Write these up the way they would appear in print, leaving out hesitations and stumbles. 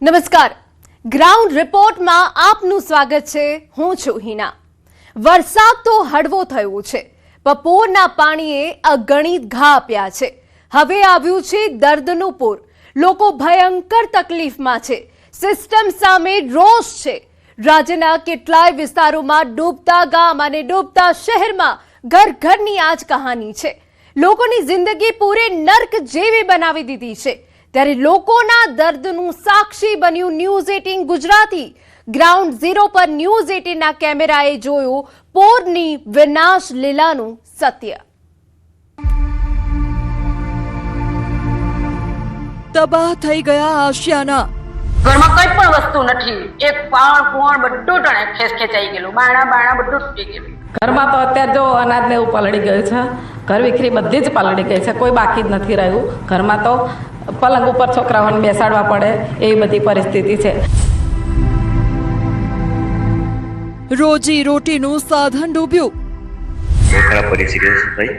નમસ્કાર, ગ્રાઉન્ડ રિપોર્ટમાં આપનું સ્વાગત છે। હું છું હિના। વરસાદ તો હળવો થયો છે, બપોરના પાણીએ અગણિત ઘા આપ્યા છે। હવે આવ્યું છે દર્દનું પૂર। લોકો ભયંકર તકલીફમાં છે। સિસ્ટમ સામે રોષ છે। રાજ્યના કેટલાય વિસ્તારોમાં ડૂબતા ગામ અને ડૂબતા શહેરમાં ઘર ઘરની આ જ કહાની છે। લોકોની જિંદગી પૂરે નર્ક જેવી બનાવી દીધી છે। ત્યારે લોકોના દર્દનું સાક્ષી બન્યું ન્યૂઝ 18 ગુજરાતી। ગ્રાઉન્ડ ઝીરો પર ન્યૂઝ 18 ના કેમેરાએ જોયું પૂરની વિનાશ લીલાનું સત્ય। તબાહ થઈ ગયા આશિયાના। ઘરમાં કઈ પણ વસ્તુ નથી, એક પાણ બધું ટણે ખેંચાઈ ગયેલું, બાણા બધું તૂટી ગયેલું। ઘરમાં તો અત્યારે જો અનાજ ને એવું પલળી ગયું છે, ઘર વિખરી બધી જ પલળી ગઈ છે, કોઈ બાકી જ નથી રહ્યું। ઘરમાં તો પલંગ ઉપર છોકરાઓને બેસાડવા પડે એવી બધી પરિસ્થિતિ છે। રોજી રોટીનું સાધન ડૂબ્યું। બહુ ખરાબ પરિસ્થિતિ ભાઈ।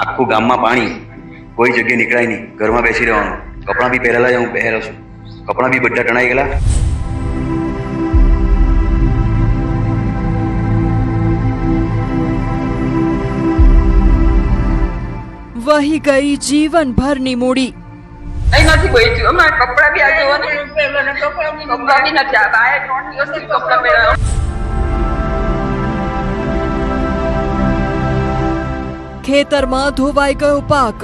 આખું ગામમાં પાણી, કોઈ જગ્યાએ નીકળાય નહીં, ઘરમાં બેસી રહેવાનું। કપડાં બી પહેરેલા જ હું પહેરેલો છું, કપડાં બી બધા ટણાઈ ગયેલા। વહી ગઈ જીવનભરની મૂડી। કઈ નથી બચ્યું, અમારા કપડાં બી આ જોવા ને કપડાં બી નથી, આ 3 દિવસથી કપડાં પહેરાવ્યા। ખેતરમાં ધોવાઈ ગયો પાક।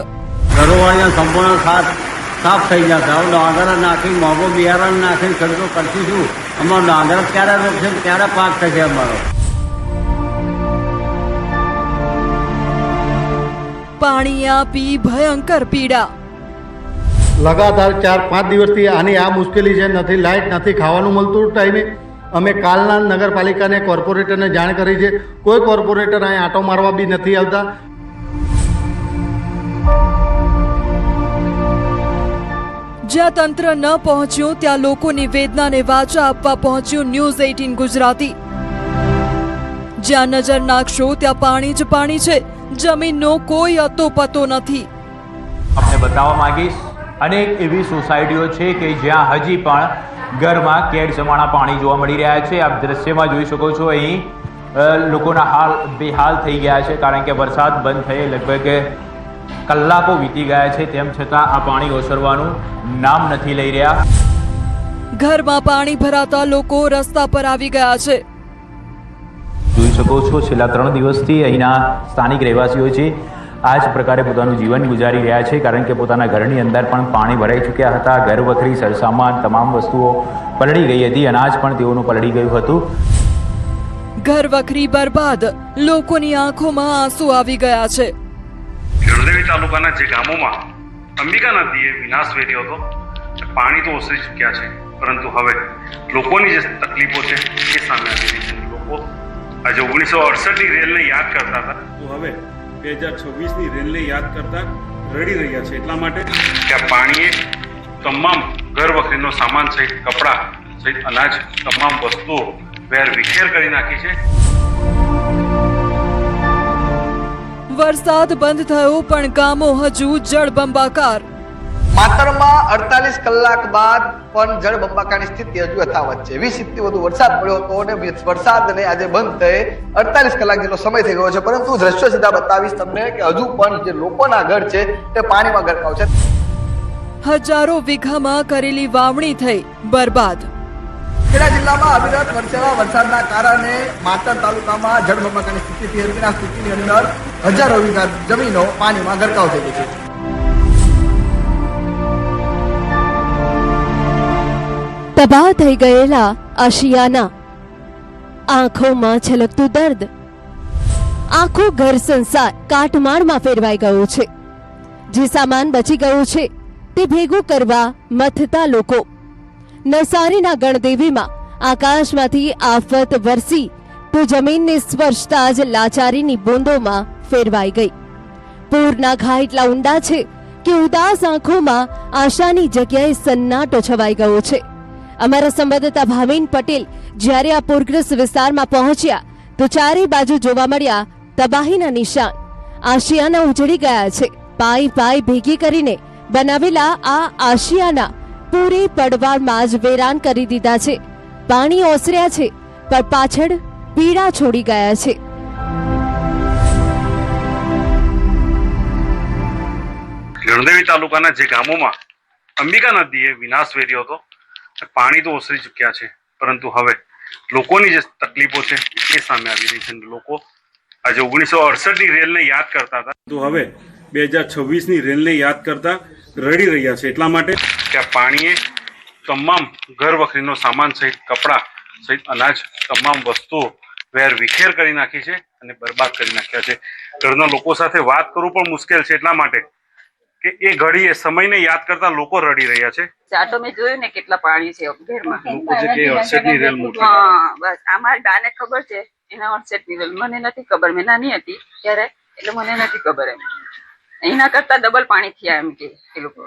ઘરોવાળીના સંપૂર્ણ સાફ થઈ જશે। હવે ડાંગર નાખી મોંઘો બિયારણ નાખીને ખર્ચો કરશું શું? અમારો ડાંગર ક્યારે રોકશે, ક્યારે પાક થશે અમારો? પાણી આપી ભયંકર પીડા। લગાતાર 4-5 દિવસથી આની આ મુશ્કેલી છે। નથી લાઇટ, નથી ખાવાનું મળતું ટાઈમે। અમે કાલના નગરપાલિકાને, કોર્પોરેટરને જાણ કરી છે, કોઈ કોર્પોરેટર અહીં આંટો મારવા બી નથી આવતા। જ્યાં તંત્ર ન પહોંચ્યું ત્યાં લોકોની વેદનાને વાચા આપવા પહોંચ્યું ન્યૂઝ 18 ગુજરાતી। જ્યાં નજર નાખશો ત્યાં પાણી જ પાણી છે, જમીનનો કોઈ અતો પતો નથી। આપણે બતાવવા માંગીશ, અનેક એવી સોસાયટીઓ છે કે જ્યાં હજી પણ ઘરમાં કેડ જમાણા પાણી જોવા મળી રહ્યા છે। આપ દ્રશ્યમાં જોઈ શકો છો, અહીં લોકોના હાલ બેહાલ થઈ ગયા છે, કારણ કે વરસાદ બંધ થયે લગભગ કલાકો વીતી ગયા છે, તેમ છતાં આ પાણી ઓસરવાનું નામ નથી લઈ રહ્યા। ઘરમાં પાણી ભરાતા લોકો રસ્તા પર આવી ગયા છે। જોઈ શકો છો, છેલ્લા 3 દિવસથી અહીંના સ્થાનિક રહેવાસીઓ છે આ જ પ્રકારે પોતાનું જીવન ગુજારી રહ્યા છે, કારણ કે પોતાના ઘરની અંદર પણ પાણી ભરાઈ ચૂક્યા હતા। ઘર વખરી, સરસામાન, તમામ વસ્તુઓ પલળી ગઈ હતી, અનાજ પણ તેઓનું પલળી ગયું હતું। ઘર વખરી બરબાદ, લોકોની આંખોમાં આંસુ આવી ગયા છે। ગણદેવી તાલુકાના જે ગામોમાં અંબિકા નદીએ વિનાશ વેઠ્યો હતો, પાણી તો ઓસરી ચૂક્યા છે, પરંતુ હવે લોકોની જે તકલીફો છે એ સામે આવી રહી છે। લોકો આજે 1968ની રેલને યાદ કરતા હતા, તો હવે 2026ની રેલને યાદ કરતા રડી રહ્યા છે। એટલા માટે કે આ પાણીએ તમામ ઘર વખરીનો સામાન સહિત, કપડાં સહિત, અનાજ, તમામ વસ્તુઓ વેર વિખેર કરી નાખી છે। વરસાદ બંધ થયો પણ ગામો હજુ જળબંબાકાર। માતરમાં 48 કલાક બાદ પણ જળબંબાકારની સ્થિતિ હજુ યથાવત છે। 20 ઇંચથી વધુ વરસાદ પડ્યો હતો અને વરસાદને આજે બંધ થયે 48 કલાક જેટલો સમય થઈ ગયો છે, પરંતુ દ્રશ્યો સીધા બતાવીશ તમને કે હજુ પણ જે લોકોના ઘર છે તે પાણીમાં ગરકાવ છે। હજારો વીઘામાં કરેલી વાવણી થઈ બરબાદ। ખેડા જિલ્લામાં અવિરત વરસેલા વરસાદના કારણે માતર તાલુકામાં જળબંબાકારની સ્થિતિ થઈ હતી। આ સ્થિતિની અંદર હજારો વીઘા જમીનો પાણીમાં ગરકાવ થઈ ગઈ છે। તબાહ થઈ ગયેલા આશિયાના, આંખોમાં છલકતું દર્દ। આખો ઘર સંસાર કાટમાળમાં ફેરવાઈ ગયો છે। જે સામાન બચી ગયો છે તે ભેગું કરવા મથતા લોકો। નવસારીના ગણદેવીમાં આકાશમાંથી આફત વરસી તો જમીનને સ્પર્શતા જ લાચારીની બૂંદોમાં ફેરવાઈ ગઈ। પૂરના ઘા એટલા ઊંડા છે કે ઉદાસ આંખોમાં આશાની જગ્યાએ સન્નાટો છવાઈ ગયો છે। અમારા સંવાદદાતા ભાવિન પટેલ જ્યારે આ પૂરગ્રસ્ત વિસ્તારમાં પહોંચ્યા તો ચારે બાજુ જોવા મળ્યા તબાહીના નિશાન। આશિયાના ઉજળી ગયા છે। પાઈ ભેગી કરીને બનાવેલા આ આશિયાના પૂરે પડવારમાં જ વેરાન કરી દીધા છે. પાણી ઓસર્યા છે પણ પાછળ પીડા છોડી ગયા છે. ગણદેવી તાલુકાના જે ગામોમાં અંબિકા નદીએ વિનાશ વેર્યો હતો પાણી તો ઓસરી ચૂક્યા છે, પરંતુ હવે લોકોની જે તકલીફો છે એ સામે આવી રહી છે. લોકો આજે 1968ની રેલને યાદ કરતા હતા તો હવે 2026ની રેલને યાદ કરતા રડી રહ્યા છે, એટલા માટે કે આ પાણીએ તમામ ઘર વખરીનો સામાન સહિત કપડાં સહિત અનાજ તમામ વસ્તુઓ વેર વિખેર કરી નાખી છે અને બરબાદ કરી નાખ્યા છે. ઘરના લોકો સાથે વાત કરવું પણ મુશ્કેલ છે, એટલા માટે કે એ ઘડીએ સમયને યાદ કરતા લોકો રડી રહ્યા છે. ચાટો મેં જોયું ને કેટલા પાણી છે ઘરમાં. લોકો જે કે 68ની રેલ મોટી, હા બસ અમારી બાને ખબર છે એના 68ની રેલ, મને નથી ખબર. મેં નાની હતી ત્યારે, એટલે મને નથી ખબર. એના કરતા ડબલ પાણી થયા એમ કે એ લોકો.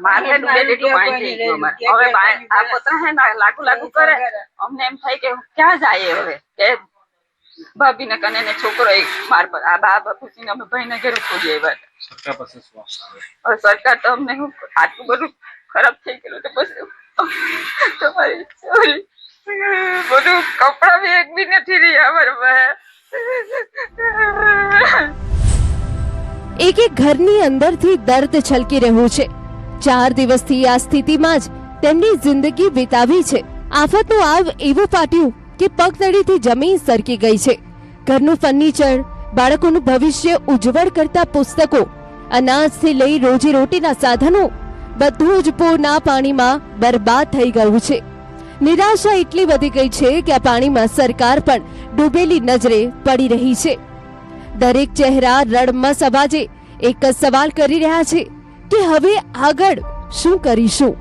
મારે ડૂબે જેટલું પાણી થઈ ગયું અમારે. હવે આ પોતા હે ને લાગુ કરે, અમને એમ થાય કે ક્યાં જાય હવે. કે ભાભી ને કને ને છોકરો એક માર પર આ બા બાપુજી અમે ભાઈ ને ઘરે છોડી આવ્યા. સરકાર પાસે શ્વાસ આવે. હવે સરકાર તો અમને હું આટલું બધું ખરાબ થઈ ગયેલું તો પછી તમારી સોરી બધું કપડા બી એક બી નથી રહ્યા અમારા. એક એક ઘરની અંદરથી દર્દ છલકી રહ્યું છે. 4 દિવસથી આ સ્થિતિમાં જ તેમની જિંદગી વિતાવી છે. આફતનું આવ એવું ફાટ્યું કે પગતળીથી જમીન સરકી ગઈ છે. ઘરનું ફર્નિચર, બાળકોનું ભવિષ્ય ઉજ્જવળ કરતા પુસ્તકો, અનાજથી લઈ રોજીરોટીના સાધનો બધું જ પૂરના પાણીમાં બરબાદ થઈ ગયું છે. નિરાશા એટલી વધી ગઈ છે કે આ પાણીમાં સરકાર પણ ડૂબેલી નજરે પડી રહી છે. દરેક ચહેરા રડમસ અવાજે એક જ સવાલ કરી રહ્યા છે કે હવે આગળ શું કરીશું.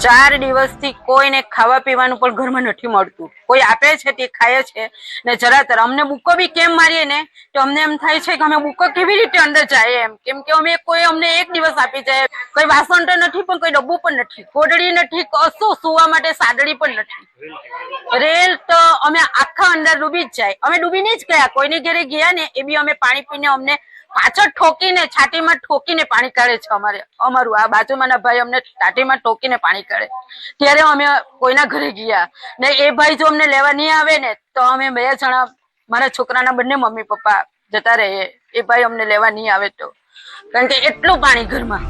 ચાર દિવસથી કોઈને ખાવા પીવાનું પણ ઘરમાં નથી મળતું. કોઈ આપે છે તે ખાય છે ને જરાતર અમને બુકો બી કેમ મારીએ ને તો અમને એમ થાય છે કે અમે બુકો કેવી રીતે અંદર જાય એમ, કેમ કે અમે કોઈ અમને એક દિવસ આપી જાય. કોઈ વાસણ તો નથી, પણ કોઈ ડબ્બુ પણ નથી, કોડડી નથી, કશું સુવા માટે સાદડી પણ નથી. રેલ તો અમે આખા અંદર ડૂબી જ જાય. અમે ડૂબીને જ ગયા. કોઈને ઘરે ગયા ને એ બી અમે પાણી પીને અમને પાછળ ઠોકીને છાતીમાં ઠોકીને પાણી કાઢે છે. અમારું આ બાજુમાંના ભાઈ અમને છાતીમાં ઠોકીને પાણી કાઢે. ત્યારે અમે કોઈના ઘરે ગયા ને એ ભાઈ જો અમને લેવા નહીં આવે ને તો અમે 2 જણા, મારા છોકરાના બંને મમ્મી પપ્પા જતા રહે. એ ભાઈ અમને લેવા નહીં આવે તો, કારણ કે એટલું પાણી ઘરમાં.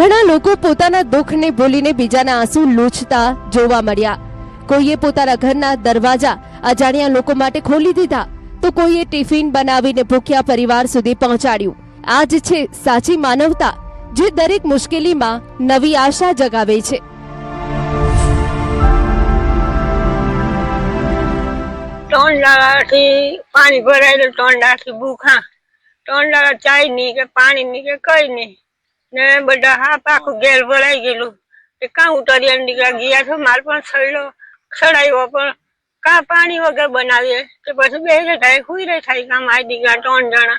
ઘણા લોકો પોતાના દુઃખને ભૂલીને બીજાના આંસુ લૂછતા જોવા મળ્યા. કોઈએ પોતાના ઘરના દરવાજા અજાણ્યા લોકો માટે ખોલી દીધા, તો કોઈએ ટિફિન બનાવીને ભૂખ્યા પરિવાર સુધી પહોંચાડ્યું. આ જ છે સાચી માનવતા, જે દરેક મુશ્કેલીમાં નવી આશા જગાવે છે. ત્રણ દાડાથી પાણી ભરાયેલું, 3 દાડાથી ભૂખા, 3 દાડા ચાય નહીં કે પાણી નહીં કે કઈ નહીં ને બધા હાપ આખું ઘેર ભરાઈ ગયેલું. કાં ઉતરિયા નીકળ્યા ગયા છો, માર પણ સડાયો પણ કાં પાણી વગર બનાવીએ કે પછી 2 જગ્યાએ હુઈ રહી થાય. કાં મારી દીકરા 3 જણા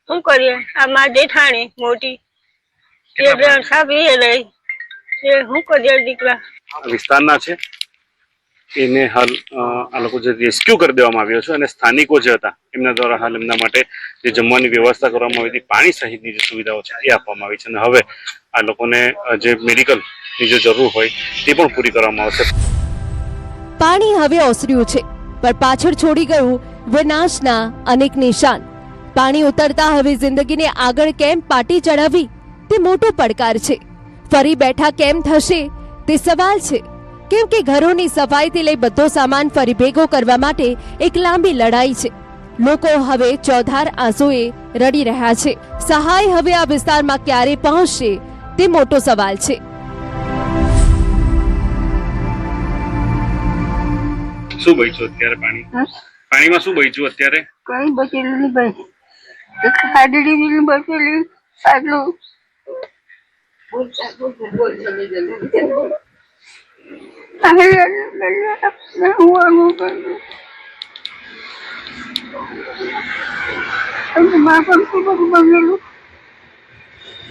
શું કરીએ. આ મારી જેઠાણી મોટી એ બેન સાબી લઈ એ શું કરીએ. દીકરા વિસ્તારના છે એને હાલ આ લોકો જે રેસ્ક્યુ કરી દેવામાં આવ્યો છે અને સ્થાનિકો જે હતા એમના દ્વારા હાલ એમના માટે જે જમવાની વ્યવસ્થા કરવામાં આવી હતી, પાણી સહિતની જે સુવિધાઓ છે એ આપવામાં આવી છે અને હવે આ લોકોને જે મેડિકલની જે જરૂર હોય તે પણ પૂરી કરવામાં આવશે. પાણી હવે ઓસર્યું છે પણ પાછળ છોડી ગયું વિનાશના અનેક નિશાન. પાણી ઉતરતા હવે જિંદગીને આગળ કેમ પાટી ચડાવવી તે મોટો પડકાર છે. ફરી બેઠા કેમ થશે તે સવાલ છે, કેમ કે ઘરોની સફાઈથી લઈ બધો સામાન ફરી ભેગો કરવા માટે એક લાંબી લડાઈ છે. લોકો હવે ચોધાર આંસુએ રડી રહ્યા છે. સહાય હવે આ વિસ્તારમાં ક્યારે પહોંચશે તે મોટો સવાલ છે. શું બચ્યું અત્યારે પાણીમાં શું બચ્યું અત્યારે? કઈ બચેલું નહીં ભાઈ. સાદડી બી બચેલી આટલું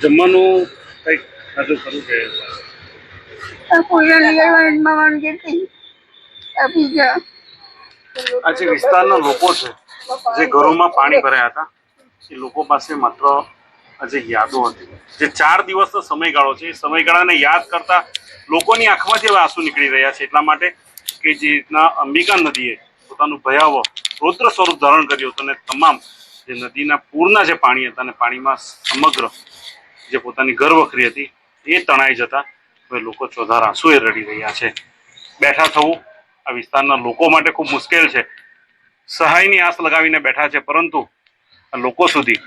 જમવાનું કઈક ખાધું ખરું કે આ જે વિસ્તારના લોકો છે જે ઘરોમાં પાણી ભરાયા હતા એ લોકો પાસે માત્ર આજે યાદો હતી. જે 4 દિવસનો સમયગાળો છે એ સમયગાળાને યાદ કરતા લોકોની આંખમાંથી હવે આંસુ નીકળી રહ્યા છે. એટલા માટે કે જે રીતના અંબિકા નદીએ પોતાનું ભયાવહ રૌદ્ર સ્વરૂપ ધારણ કર્યું હતું અને તમામ જે નદીના પૂરના જે પાણી હતા અને પાણીમાં સમગ્ર જે પોતાની ઘર વખરી હતી એ તણાઈ જતા હવે લોકો ચોધાર આંસુએ રડી રહ્યા છે. બેઠા થવું આ વિસ્તારના લોકો માટે ખૂબ મુશ્કેલ છે. સહાયની આસ લગાવીને બેઠા છે, પરંતુ આ લોકો સુધી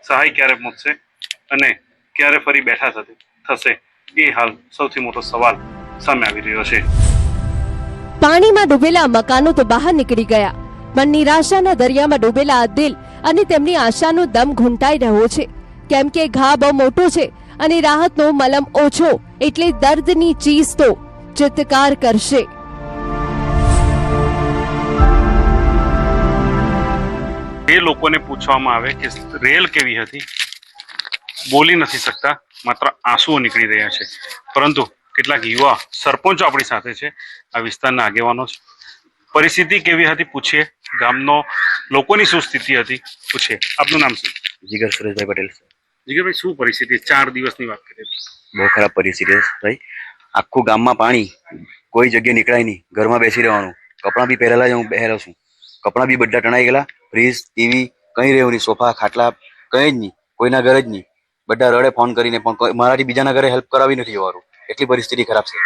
સહાય ક્યારે પહોંચશે અને ક્યારે ફરી બેઠા થશે એ હાલ સૌથી મોટો સવાલ સામે આવી રહ્યો છે. પાણીમાં ડૂબેલા મકાનો તો બહાર નીકળી ગયા, પણ નિરાશાના દરિયામાં ડૂબેલા આ દિલ અને તેમની આશાનો દમ ઘૂંટાઈ રહ્યો છે. કેમ કે ઘા બહુ મોટો છે અને રાહતનો મલમ ઓછો, એટલે દર્દની ચીસ તો ચિત્કાર કરશે. એ લોકોને પૂછવામાં આવે કે રેલ કેવી હતી, બોલી નથી શકતા, માત્ર આંસુઓ નીકળી રહ્યા છે. પરંતુ કેટલાક યુવા સરપંચો આપણી સાથે છે, આ વિસ્તારના આગેવાનો છે. પરિસ્થિતિ કેવી હતી પૂછીએ, ગામનો લોકોની શું સ્થિતિ હતી પૂછીએ. આપનું નામ શું? જીગર સુરેશભાઈ પટેલ. જીગરભાઈ, શું પરિસ્થિતિ? 4 દિવસની વાત કરીએ તો બહુ ખરાબ પરિસ્થિતિ છે ભાઈ. આખું ગામમાં પાણી, કોઈ જગ્યાએ નીકળાય નહીં, ઘરમાં બેસી રહેવાનું. કપડાં બી પહેરેલા જ હું પહેરેલો છું. કપડાં બી બધા ટણાઈ ગયેલા. ફ્રીજ, ટીવી કંઈ રહ્યું નહીં, સોફા ખાટલા કંઈ જ નહીં, કોઈના ઘરે જ નહીં. બધા રડે ફોન કરીને, પણ મારાથી બીજાના ઘરે હેલ્પ કરાવી નથી જવાનું. એટલી પરિસ્થિતિ ખરાબ છે.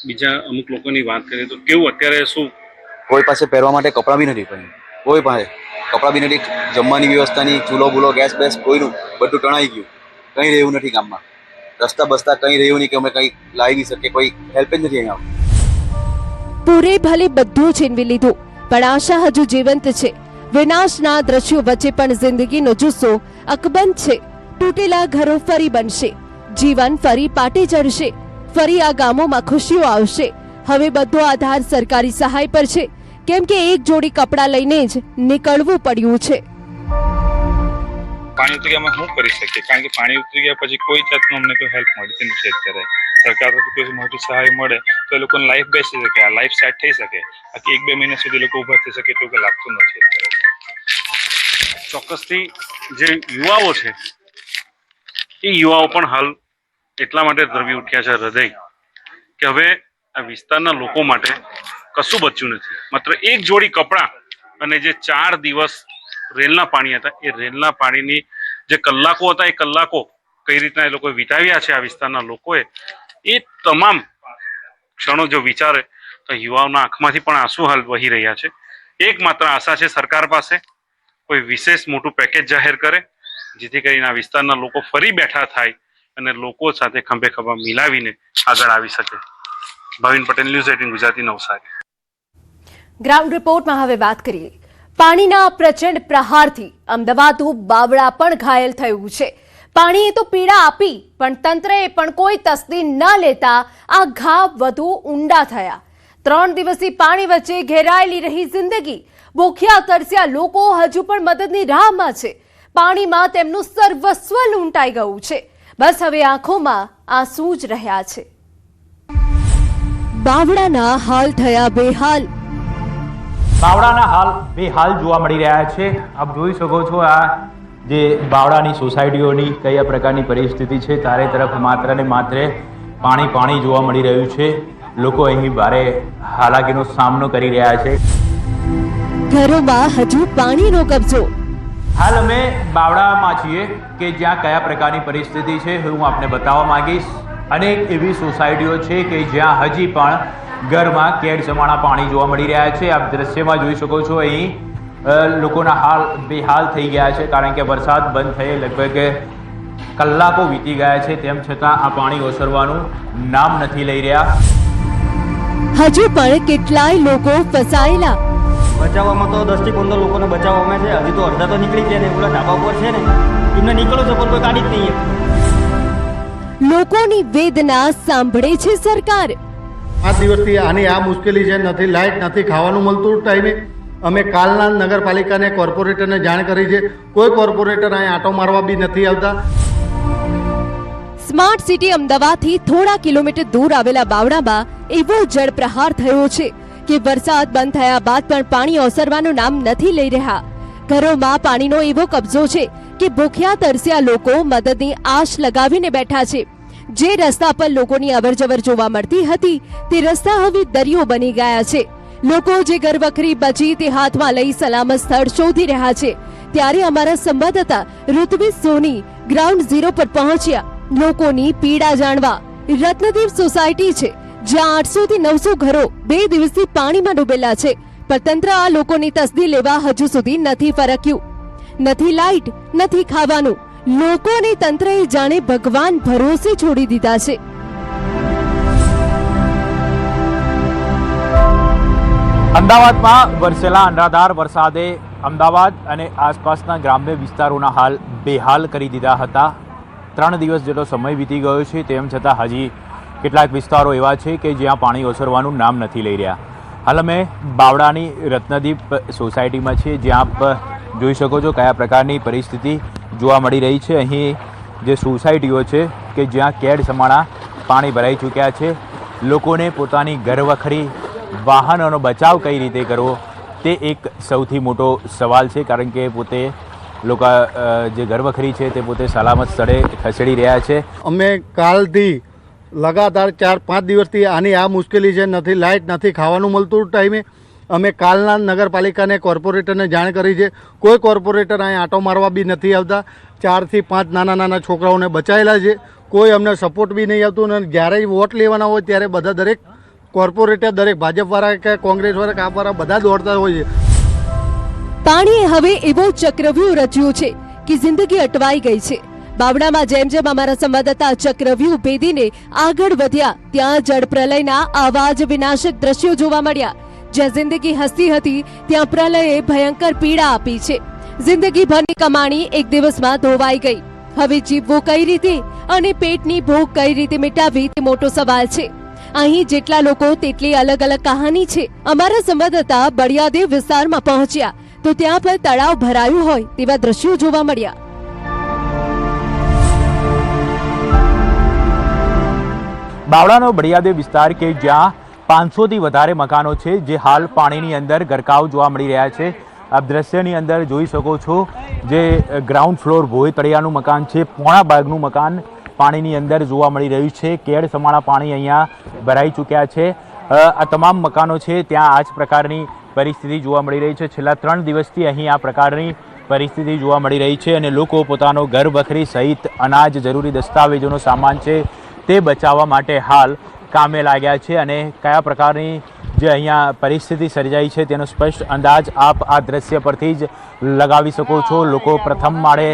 બીજા અમુક લોકોની વાત કરીએ તો કેવું અત્યારે શું? કોઈ પાસે પહેરવા માટે કપડાં બી નથી, કોઈ પાસે કપડાં બી નથી, જમવાની વ્યવસ્થા નહીં, ચૂલો બુલો ગેસ બેસ કોઈનું બધું ટણાઈ ગયું. કંઈ રહ્યું નથી ગામમાં. રસ્તા બસ્તા કંઈ રહ્યું નહીં કે અમે કંઈ લાવી નહીં શકીએ, કોઈ હેલ્પ જ નથી અહીંયા. પૂરે ભલે બધું છીનવી લીધું, પણ આશા હજુ જીવંત છે. વિનાશના દ્રશ્યો વચ્ચે પણ જિંદગીનો જુસ્સો અકબંધ છે. તૂટેલા ઘરો ફરી બનશે, જીવન ફરી પાટે ચડશે, ફરી આ ગામોમાં ખુશીઓ આવશે. હવે બધો આધાર સરકારી સહાય પર છે, કેમ કે એક જોડી કપડાં લઈને જ નીકળવું પડ્યું છે. પાણી ઉતરી ગયા અમે શું કરી શકીએ? કારણ કે પાણી ઉતરી ગયા પછી કોઈ જાતનું અમને કોઈ હેલ્પ મળતી નથી અત્યારે. સરકાર તરફથી કોઈ મોટી સહાય મળે તો એ લોકોની લાઈફ બેસી શકે, આ લાઈફ સેટ થઈ શકે. બાકી 1-2 મહિના સુધી લોકો ઊભા થઈ શકે એટલું લાગતું નથી અત્યારે. ચોક્કસથી જે યુવાઓ છે એ યુવાઓ પણ હાલ એટલા માટે દ્રવી ઉઠ્યા છે હૃદય કે હવે આ વિસ્તારના લોકો માટે કશું બચ્યું નથી. માત્ર એક જોડી કપડાં અને જે 4 દિવસ રેલના પાણી હતા, એ રેલના પાણીની જે કલાકો હતા, એ કલાકો કઈ રીતના એ લોકોએ વિતાવ્યા છે આ વિસ્તારના લોકોએ, એ તમામ ક્ષણો જો વિચારે તો યુવાઓના આંખમાંથી પણ આંસુ હાલ વહી રહ્યા છે. એકમાત્ર આશા છે સરકાર પાસે કોઈ વિશેષ મોટું પેકેજ જાહેર કરે, જેથી કરીને આ વિસ્તારના લોકો ફરી બેઠા થાય અને લોકો સાથે ખંભે ખભા મિલાવીને આગળ આવી શકે. ભાવિન પટેલ, ન્યૂઝ 18 ગુજરાતી, નવસારી. ગ્રાઉન્ડ રિપોર્ટમાં હવે વાત કરીએ. પાણીના પ્રચંડ પ્રહારથી અમદાવાદનું બાવળા પણ ઘાયલ થયું છે. પાણીએ તો પીડા આપી, પણ તંત્રએ પણ કોઈ તસ્દી ન લેતા આ ઘા વધુ ઊંડા થયા. 3 દિવસથી પાણી વચ્ચે ઘેરાયેલી રહી જિંદગી. ભૂખ્યા તરસ્યા લોકો હજુ પણ મદદની રાહમાં છે. પાણીમાં તેમનું સર્વસ્વ લૂંટાઈ ગયું છે. બસ હવે આંખોમાં આંસુ જ રહ્યા છે. બાવળાના હાલ થયા બેહાલ. બાવળાના હાલ બેહાલ જોવા મળી રહ્યા છે. આપ જોઈ શકો છો આ જે બાવળાની સોસાયટીઓની કયા પ્રકારની પરિસ્થિતિ છે. ચારે તરફ માત્ર ને માત્ર પાણી જોવા મળી રહ્યું છે. લોકો અહીં ભારે હાલાકીનો સામનો કરી રહ્યા છે. ઘરોમાં હજુ પાણીનો કબજો. હાલ અમે બાવળામાં છીએ કે જ્યાં કયા પ્રકારની પરિસ્થિતિ છે હું આપને બતાવવા માંગીશ. અનેક એવી સોસાયટીઓ છે કે જ્યાં હજી પણ ઘરમાં કેડ સમાણા પાણી જોવા મળી રહ્યા છે. આપ દ્રશ્યમાં જોઈ શકો છો અહીં લોકોના હાલ બેહાલ થઈ ગયા છે, કારણ કે વરસાદ બંધ થયે લગભગ કલાકો વીતી ગયા છે, તેમ છતાં આ પાણી ઓસરવાનું નામ નથી લઈ રહ્યા. હજુ પણ કેટલાય લોકો ફસાયેલા. બચાવવામાં તો 10 થી 15 લોકોને બચાવવામાં છે. હજી તો અડધા તો નીકળી ગયા ને, ઓલા ધાબા ઉપર છે ને એમને નીકળો છે પણ કોઈ કાઢી જ નહીં. લોકોની વેદના સાંભળે છે સરકાર. 5 દિવસથી આની આ મુશ્કેલી છે. નથી લાઇટ, નથી ખાવાનું મળતું ટાઈમે. અમે કાલના નગરપાલિકાને, કોર્પોરેટરને જાણ કરી છે. કોઈ કોર્પોરેટર અહીં આંટો મારવા બી નથી આવતા. સ્માર્ટ સિટી અમદાવાદથી થોડા કિલોમીટર દૂર આવેલા બાવળામાં એવો જળ પ્રહાર થયો છે કે વરસાદ બંધ થયા બાદ પણ પાણી ઓસરવાનું નામ નથી લઈ રહ્યા. ઘરોમાં પાણીનો એવો કબજો છે કે ભૂખ્યા તરસ્યા લોકો મદદની આશ લગાવીને બેઠા છે. જે રસ્તા પર લોકોની અવરજવર જોવા મળતી હતી તે રસ્તા હવે દરિયો બની ગયા છે. લોકો જે ઘરવખરી બચી તે હાથમાં લઈ સલામત સ્થળ શોધી રહ્યા છે. ત્યારે અમારા સંવાદદાતા ઋત્વિજ સોની ગ્રાઉન્ડ ઝીરો પર પહોંચ્યા લોકોની પીડા જાણવા. રત્નદીપ સોસાયટી છે જ્યાં 800 થી 900 ઘરો 2 દિવસથી પાણીમાં ડૂબેલા છે, પણ તંત્ર આ લોકોની તસદી લેવા હજુ સુધી નથી ફરક્યું. નથી લાઇટ, નથી ખાવાનું. લોકોને તંત્રએ જાણે ભગવાન ભરોસે છોડી દીધા છે. અમદાવાદમાં વરસેલા અનરાધાર વરસાદે અમદાવાદ અને આસપાસના ગ્રામ્ય વિસ્તારોના હાલ બેહાલ કરી દીધા હતા. 3 દિવસ જેટલો સમય વીતી ગયો છે, તેમ છતાં હજી કેટલાક વિસ્તારો એવા છે કે જ્યાં પાણી ઓસરવાનું નામ નથી લઈ રહ્યા. હાલ અમે બાવડાની રત્નદીપ સોસાયટીમાં છીએ, જ્યાં આપ જોઈ શકો છો કયા પ્રકારની પરિસ્થિતિ જોવા મળી રહી છે. અહીં જે સોસાયટીઓ છે કે જ્યાં કેડ સમાણા પાણી ભરાઈ ચૂક્યા છે. લોકોને પોતાની ઘરવખરી વાહનોનો બચાવ કઈ રીતે કરવો તે એક સૌથી મોટો સવાલ છે, કારણ કે પોતે લોકો જે ઘરવખરી છે તે પોતે સલામત સ્થળે ખસેડી રહ્યા છે. અમે કાલથી લગાતાર 4-5 દિવસથી આની આ મુશ્કેલી છે. નથી લાઇટ, નથી ખાવાનું મળતું ટાઈમે. અમે કાલના નગરપાલિકાને કોર્પોરેટરને જાણ કરી છે. કોઈ કોર્પોરેટર અહીં આંટો મારવા બી નથી આવતા. 4 થી 5 નાના નાના છોકરાઓને બચાવેલા છે. કોઈ અમને સપોર્ટ બી નહીં આવતું. અને જ્યારે વોટ લેવાના હોય ત્યારે બધા દરેક કોર્પોરેટર, દરેક ભાજપવાળા કે કોંગ્રેસવાળા કે આપવાળા બધા દોડતા હોય છે. પાણીએ હવે એવો ચક્રવ્યૂહ રચ્યું છે કે જિંદગી અટવાઈ ગઈ છે. બાવડામાં જેમ જેમ અમારા સંવાદદાતા ચક્રવ્યૂહ ભેદીને આગળ વધ્યા ત્યાં જળપ્રલયના આવા જ વિનાશક દ્રશ્યો જોવા મળ્યા. જ્યાં જિંદગી હસતી હતી ત્યાં પ્રલયે ભયંકર પીડા આપી છે. જિંદગીભરની કમાણી એક દિવસમાં ધોવાઈ ગઈ. હવે જીવવું કઈ રીતે અને પેટની ભૂખ કઈ રીતે મિટાવવી તે મોટો સવાલ છે. અહીં જેટલા લોકો તેટલી અલગ અલગ કહાની છે. અમારા સંવાદદાતા બળિયાદેવ વિસ્તારમાં પહોંચ્યા તો ત્યાં પર તળાવ ભરાયું હોય તેવા દ્રશ્યો જોવા મળ્યા. બાવળાનો બળિયાદેવ વિસ્તાર કે જ્યાં 500 થી વધારે મકાનો છે જે હાલ પાણીની અંદર ગરકાવ જોવા મળી રહ્યા છે. આપ દ્રશ્યની અંદર જોઈ શકો છો જે ગ્રાઉન્ડ ફ્લોર ભોય તળિયાનું મકાન છે, પોણા ભાગનું મકાન પાણીની અંદર જોવા મળી રહ્યું છે. કેડ સમાણા પાણી અહીંયા ભરાઈ ચૂક્યા છે. આ તમામ મકાનો છે ત્યાં આ જ પ્રકારની પરિસ્થિતિ જોવા મળી રહી છે. છેલ્લા 3 દિવસથી અહીં આ પ્રકારની પરિસ્થિતિ જોવા મળી રહી છે અને લોકો પોતાનો ઘર વખરી સહિત અનાજ, જરૂરી દસ્તાવેજોનો સામાન છે તે બચાવવા માટે હાલ કામે લાગ્યા છે. અને કયા પ્રકારની જે અહીંયા પરિસ્થિતિ સર્જાઈ છે તેનો સ્પષ્ટ અંદાજ આપ આ દ્રશ્ય પરથી જ લગાવી શકો છો. લોકો પ્રથમ માળે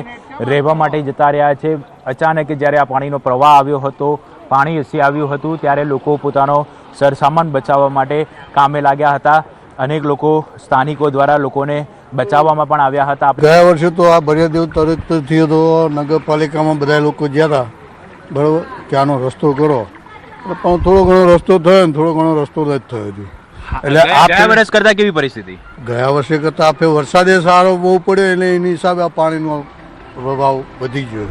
રહેવા માટે જતા રહ્યા છે. અચાનક જ્યારે આ પાણીનો પ્રવાહ આવ્યો હતો, પાણી હસી આવ્યું હતું, ત્યારે લોકો પોતાનો સરસામાન બચાવવા માટે કામે લાગ્યા હતા. અનેક લોકો સ્થાનિકો દ્વારા લોકોને બચાવવામાં પણ આવ્યા હતા. ગયા વર્ષે તો આ બળિયાદેવ તરફથી તો નગરપાલિકામાં બધા લોકો ગયા હતા, બરાબર, ત્યાંનો રસ્તો કરો, પણ થોડો ઘણો રસ્તો થયો ને થોડો ઘણો રસ્તો જ થયો છે. એટલે ગયા વર્ષ કરતા કેવી પરિસ્થિતિ? ગયા વર્ષે કરતાં આપણે વરસાદે સારો બહુ પડ્યો એટલે એની હિસાબે આ પાણીનો પ્રભાવ વધી ગયો.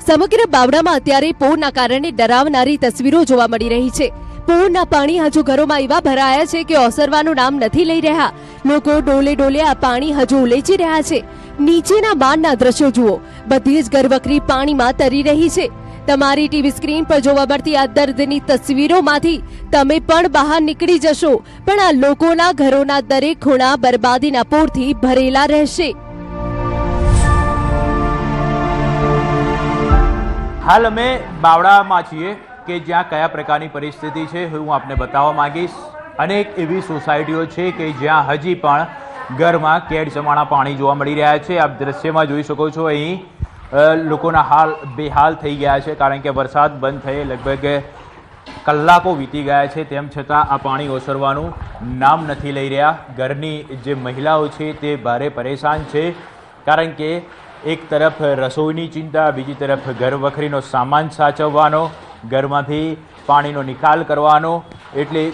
સમગ્ર બાવડામાં અત્યારે પૂરના કારણે ડરાવનારી તસવીરો જોવા મળી રહી છે. પૂરના પાણી હજુ ઘરોમાં એવા ભરાયા છે કે ઓસરવાનું નામ નથી લઈ રહ્યા. લોકો ડોલે ડોલે આ પાણી હજુ ઉલેચી રહ્યા છે. નીચેના માળના દ્રશ્યો જુઓ, બધી જ ઘરવખરી પાણીમાં તરી રહી છે. તમારી ટીવી સ્ક્રીન પર જોવા મળતી આ દર્દની તસવીરોમાંથી તમે પણ બહાર નીકળી જશો, પણ આ લોકોના ઘરોના દરેક ખૂણા બરબાદીના પૂરથી ભરેલા રહેશે. હાલ અમે બાવડામાં છીએ કે જ્યાં કયા પ્રકારની પરિસ્થિતિ છે હું આપને બતાવવા માંગીશ. અનેક એવી સોસાયટીઓ છે કે જ્યાં હજી પણ ઘરમાં કેડ સમાણા પાણી જોવા મળી રહ્યા છે. આપ દ્રશ્યમાં જોઈ શકો છો અહીં લોકોના હાલ બેહાલ થઈ ગયા છે, કારણ કે વરસાદ બંધ થયે લગભગ કલાકો વીતી ગયા છે, તેમ છતાં આ પાણી ઓસરવાનું નામ નથી લઈ રહ્યા. ઘરની જે મહિલાઓ છે તે ભારે પરેશાન છે, કારણ કે એક તરફ રસોઈની ચિંતા, બીજી તરફ ઘર વખરીનો સામાન સાચવવાનો, ઘરમાંથી પાણીનો નિકાલ કરવાનો, એટલે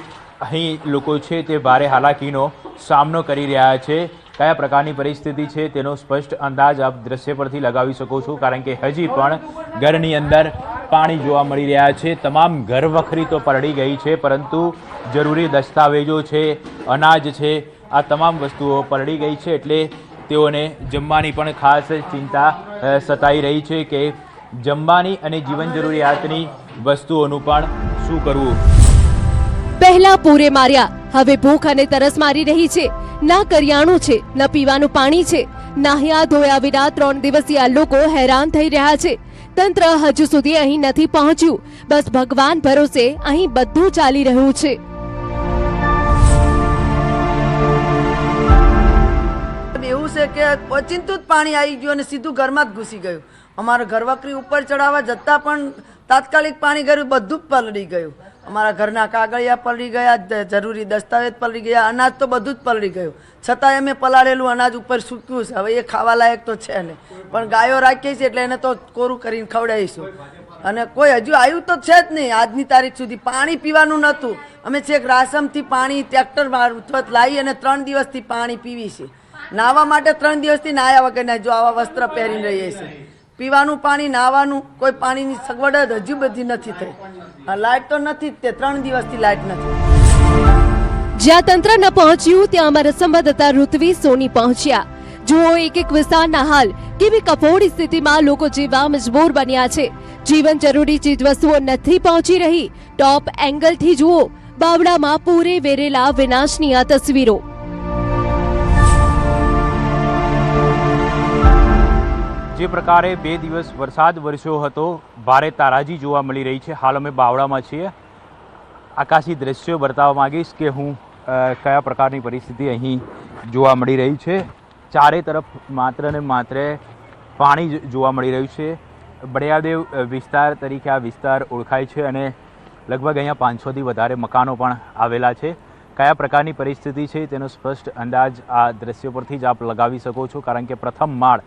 અહીં લોકો છે તે ભારે હાલાકીનો સામનો કરી રહ્યા છે. કયા પ્રકારની પરિસ્થિતિ છે તેનો સ્પષ્ટ અંદાજ આપ દ્રશ્ય પરથી લગાવી શકો છો, કારણ કે હજી પણ ઘરની અંદર પાણી જોવા મળી રહ્યા છે. તમામ ઘર વખરી તો પલળી ગઈ છે, પરંતુ જરૂરી દસ્તાવેજો છે, અનાજ છે, આ તમામ વસ્તુઓ પલળી ગઈ છે, એટલે તેઓને જમવાની પણ ખાસ ચિંતા સતાઈ રહી છે કે જમવાની અને જીવન જરૂરિયાતની વસ્તુઓનું પણ શું કરવું. પહેલા પૂરે માર્યા, હવે ભૂખ અને તરસ મારી રહી છે. ના કરિયાણું છે, ન પીવાનું પાણી છે. નાહ્યા ધોયા વિના 3 દિવસથી આ લોકો હેરાન થઈ રહ્યા છે. તંત્ર હજુ સુધી અહીં નથી પહોંચ્યું. બસ ભગવાન ભરોસે અહીં બધું ચાલી રહ્યું છે. એવું છે કે ઓચિંતું જ પાણી આવી ગયું અને સીધું ઘરમાં જ ઘૂસી ગયું. અમારા ઘરવકરી ઉપર ચડાવવા જતાં પણ તાત્કાલિક પાણી ગયું, બધું જ પલળી ગયું. અમારા ઘરના કાગળિયા પલળી ગયા, જરૂરી દસ્તાવેજ પલળી ગયા, અનાજ તો બધું જ પલળી ગયું. છતાંય અમે પલાળેલું અનાજ ઉપર સૂક્યું છે. હવે એ ખાવા લાયક તો છે ને, પણ ગાયો રાખીએ છીએ એટલે એને તો કોરું કરીને ખવડાવીશું. અને કોઈ હજુ આવ્યું તો છે જ નહીં આજની તારીખ સુધી. પાણી પીવાનું નહોતું. અમે છેક રાસમથી પાણી ટ્રેક્ટર લાવી અને 3 દિવસથી પાણી પીવી છે. નાહવા માટે 3 દિવસથી નાહ્યા વગર જો આવા વસ્ત્ર પહેરીને રહીએ છીએ. પીવાનું પાણી, નાહવાનું કોઈ પાણીની સગવડ જ હજુ બધી નથી થઈ. લાઇટ તો નથી જ, તે 3 દિવસથી લાઇટ નથી. જ્યાં તંત્ર ન પહોંચ્યું ત્યાં અમારા સંવાદદાતા ઋત્વી સોની પહોંચ્યા. જુઓ એક વિસ્તારના હાલ, કેવી કફોડી સ્થિતિમાં લોકો જીવવા મજબૂર બન્યા છે. જીવન જરૂરી ચીજવસ્તુઓ નથી પહોંચી રહી. ટોપ એંગલથી જુઓ બાવડામાં પૂરે વેરેલા વિનાશની આ તસવીરો. જે પ્રકારે 2 દિવસ વરસાદ વરસ્યો હતો, ભારે તારાજી જોવા મળી રહી છે. હાલ અમે બાવળામાં છીએ. આકાશી દ્રશ્યો બતાવવા માંગીશ કે હું કયા પ્રકારની પરિસ્થિતિ અહીં જોવા મળી રહી છે. ચારે તરફ માત્ર ને માત્ર પાણી જોવા મળી રહ્યું છે. બળિયાદેવ વિસ્તાર તરીકે આ વિસ્તાર ઓળખાય છે અને લગભગ અહીંયા 500થી વધારે મકાનો પણ આવેલા છે. કયા પ્રકારની પરિસ્થિતિ છે તેનો સ્પષ્ટ અંદાજ આ દ્રશ્યો પરથી જ આપ લગાવી શકો છો, કારણ કે પ્રથમ માળ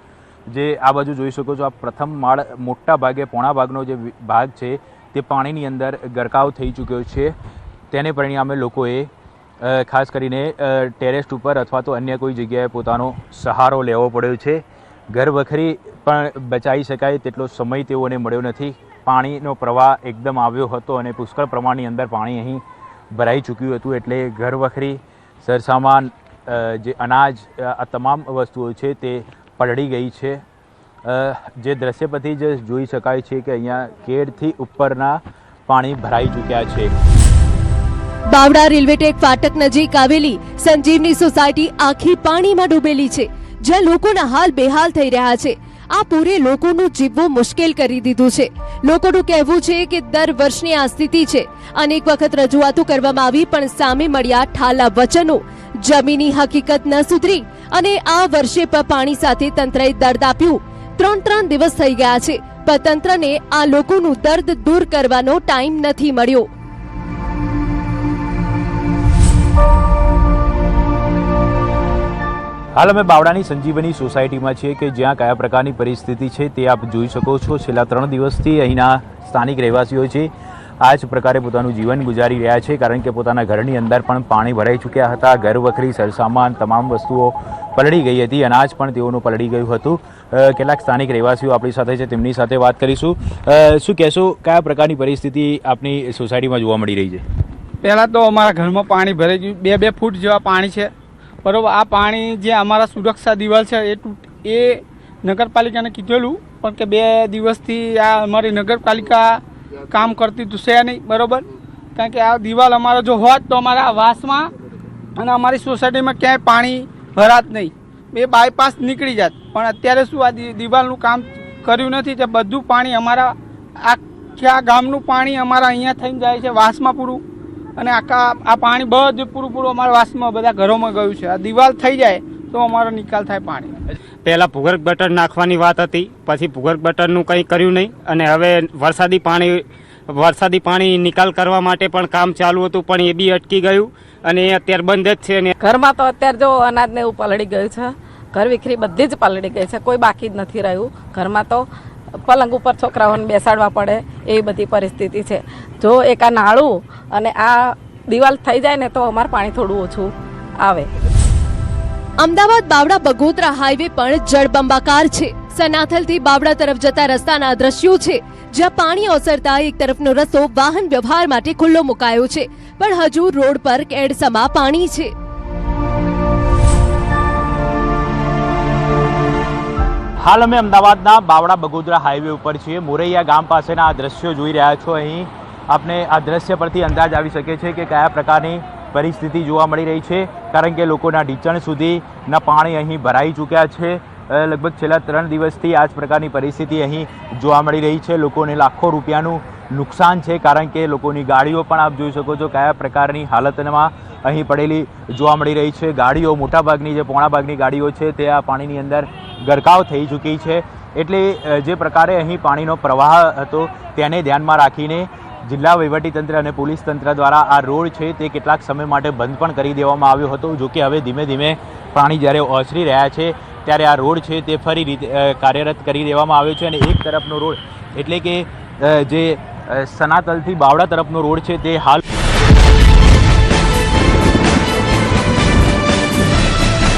જે આ બાજુ જોઈ શકો છો, આ પ્રથમ માળ મોટા ભાગે પોણા ભાગનો જે ભાગ છે તે પાણીની અંદર ગરકાવ થઈ ચૂક્યો છે. તેને પરિણામે લોકોએ ખાસ કરીને ટેરેસ ઉપર અથવા તો અન્ય કોઈ જગ્યાએ પોતાનો સહારો લેવો પડ્યો છે. ઘર વખરી પણ બચાવી શકાય તેટલો સમય તેઓને મળ્યો નથી. પાણીનો પ્રવાહ એકદમ આવ્યો હતો અને પુષ્કળ પ્રમાણની અંદર પાણી અહીં ભરાઈ ચૂક્યું હતું, એટલે ઘર વખરી, સરસામાન, જે અનાજ, આ તમામ વસ્તુઓ છે તે પલળી ગઈ છે. જે દ્રશ્ય પરથી જ જોઈ શકાય છે કે અહીંયા કેડથી ઉપરના પાણી ભરાઈ ચૂક્યા છે. બાવડા રેલવે ટેક ફાટક નજીક આવેલી સંજીવની સોસાયટી આખી પાણીમાં ડૂબેલી છે, જ્યાં લોકોના હાલ બેહાલ થઈ રહ્યા છે. આ પૂરે લોકોનું જીવવું મુશ્કેલ કરી દીધું છે. લોકોનું કહેવું છે કે દર વર્ષની આ સ્થિતિ છે. અનેક વખત રજૂઆતો કરવામાં આવી પણ સામે મળ્યા ઠાલા વચનો. જમીની હકીકત ન સુધરી અને આ વર્ષે પણ પાણી સાથે તંત્રએ દર્દ આપ્યું. 3 દિવસ થઈ ગયા છે પણ તંત્રને આ લોકોનું દર્દ દૂર કરવાનો ટાઈમ નથી મળ્યો. હાલ અમે બાવડાની સંજીવની સોસાયટીમાં છીએ કે જ્યાં કયા પ્રકારની પરિસ્થિતિ છે તે આપ જોઈ શકો છો. છેલ્લા 3 દિવસથી અહીંના સ્થાનિક રહેવાસીઓ છે આ જ પ્રકારે પોતાનું જીવન ગુજારી રહ્યા છે, કારણ કે પોતાના ઘરની અંદર પણ પાણી ભરાઈ ચૂક્યા હતા. ઘર વખરી, સરસામાન, તમામ વસ્તુઓ પલળી ગઈ હતી. અનાજ પણ તેઓનું પલળી ગયું હતું. કેટલાક સ્થાનિક રહેવાસીઓ આપણી સાથે છે, તેમની સાથે વાત કરીશું. શું કહેશો, કયા પ્રકારની પરિસ્થિતિ આપની સોસાયટીમાં જોવા મળી રહી છે? પહેલાં તો અમારા ઘરમાં પાણી ભરાઈ ગયું. 2 ફૂટ જેવા પાણી છે, બરાબર. આ પાણી જે અમારા સુરક્ષા દિવાલ છે એ નગરપાલિકાને કીધેલું, પણ કે 2 દિવસથી આ અમારી નગરપાલિકા કામ કરતી તો છે નહીં, બરાબર. કારણ કે આ દિવાલ અમારો જો હોત તો અમારા વાસમાં અને અમારી સોસાયટીમાં ક્યાંય પાણી ભરાત નહીં, એ બાયપાસ નીકળી જાત. પણ અત્યારે શું આ દિવાલનું કામ કર્યું નથી, તે બધું પાણી અમારા આખા ગામનું પાણી અમારા અહીંયા થઈને જાય છે વાસમાં પૂરું, અને આ પાણી બધું પૂરું અમારા વાસમાં બધા ઘરોમાં ગયું છે. આ દિવાલ થઈ જાય તો અમારો નિકાલ થાય પાણી. પહેલાં ભૂગર્ભ ગટર નાખવાની વાત હતી, પછી ભૂગર્ભ ગટરનું કંઈ કર્યું નહીં, અને હવે વરસાદી પાણી નિકાલ કરવા માટે પણ કામ ચાલુ હતું, પણ એ બી અટકી ગયું અને એ અત્યારે બંધ જ છે. ઘરમાં તો અત્યારે જો અનાજને એવું પલળી ગયું છે. ઘર વિખરી બધી જ પલળી ગઈ છે, કોઈ બાકી જ નથી રહ્યું. ઘરમાં તો પલંગ ઉપર છોકરાઓને બેસાડવા પડે એવી બધી પરિસ્થિતિ છે. જો એક આ નાળું અને આ દિવાલ થઈ જાય ને તો અમારે પાણી થોડું ઓછું આવે. અમદાવાદ બાવડા બગોદરા હાઈવે પણ જળબંબાકાર છે. સનાથલથી બાવડા તરફ જતા રસ્તાના દ્રશ્યો છે, જ્યાં પાણી ઓસરતા એક તરફનો રસ્તો વાહન વ્યવહાર માટે ખુલ્લો મુકાયો છે, પણ હજુ રોડ પર કેડસમા પાણી છે. હાલ અમે અમદાવાદના બાવળા બગોદરા હાઈવે ઉપર છીએ. મોરૈયા ગામ પાસેના આ દ્રશ્યો જોઈ રહ્યા છો. અહીં આપને આ દ્રશ્ય પરથી અંદાજ આવી શકે છે કે કયા પ્રકારની પરિસ્થિતિ જોવા મળી રહી છે, કારણ કે લોકોના ઢીંચણ સુધીના પાણી અહીં ભરાઈ ચૂક્યા છે. લગભગ છેલ્લા 3 દિવસથી આ જ પ્રકારની પરિસ્થિતિ અહીં જોવા મળી રહી છે. લોકોને લાખો રૂપિયાનું નુકસાન છે, કારણ કે લોકોની ગાડીઓ પણ આપ જોઈ શકો છો કયા પ્રકારની હાલતમાં અહીં પડેલી જોવા મળી રહી છે. ગાડીઓ મોટાભાગની જે પોણા ભાગની ગાડીઓ છે તે આ પાણીની અંદર ગરકાવ થઈ ચૂકી છે. એટલે જે પ્રકારે અહીં પાણીનો પ્રવાહ હતો તેને ધ્યાનમાં રાખીને જિલ્લા વહીવટીતંત્ર અને પોલીસ તંત્ર દ્વારા આ રોડ છે તે કેટલાક સમય માટે બંધ પણ કરી દેવામાં આવ્યો હતો. જોકે હવે ધીમે ધીમે પાણી જ્યારે ઓસરી રહ્યા છે ત્યારે આ રોડ છે તે ફરી રીતે કાર્યરત કરી દેવામાં આવ્યો છે. અને એક તરફનો રોડ એટલે કે જે સનાતલથી બાવળા તરફનો રોડ છે તે હાલ